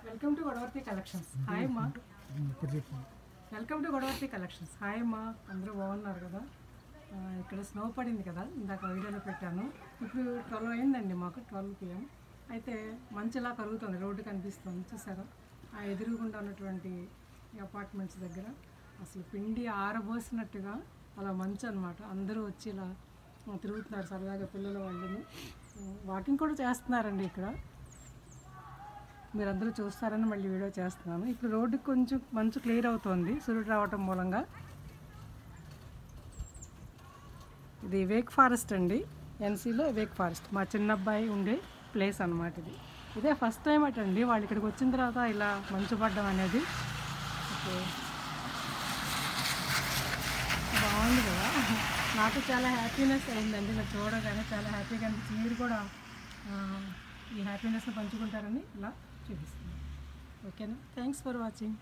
Welcome to Godavarthi collections. Hi అమ్మా. Welcome to Godavarthi collections. Hi అమ్మా, అందరూ బాగున్నారు కదా? ఇక్కడ స్నో పడింది కదా, ఇందాక వీడియోలో పెట్టాను. ఇప్పుడు 12 అయిందండి, మాకు 12 PM. అయితే మంచులా కరుగుతుంది, రోడ్డు కనిపిస్తుంది చూసారా? ఆ ఎదురుగుండా ఉన్నటువంటి అపార్ట్మెంట్స్ దగ్గర అసలు పిండి ఆరబోసినట్టుగా అలా మంచు అనమాట. అందరూ వచ్చి ఇలా తిరుగుతున్నారు సరదాగా, పిల్లల వాళ్ళని వాకింగ్ కూడా చేస్తున్నారండి ఇక్కడ. మీరందరూ చూస్తారని మళ్ళీ వీడియో చేస్తున్నాను. ఇప్పుడు రోడ్డుకి కొంచెం మంచు క్లియర్ అవుతుంది సూర్యుడు రావటం మూలంగా. ఇది వేక్ ఫారెస్ట్ అండి, ఎన్సీలో వేక్ ఫారెస్ట్. మా చిన్న అబ్బాయి ఉండే ప్లేస్ అనమాట ఇది. ఇదే ఫస్ట్ టైం అటండి వాళ్ళు ఇక్కడికి వచ్చిన తర్వాత ఇలా మంచు పడ్డం అనేది. ఓకే, బాగుంది కదా. నాకు చాలా హ్యాపీనెస్ అయిందండి ఇలా చూడగానే, చాలా హ్యాపీగా అనిపించింది. మీరు కూడా ఈ హ్యాపీనెస్ని పంచుకుంటారని ఇలా చూపిస్తున్నాను. ఓకేనా? Thanks for watching.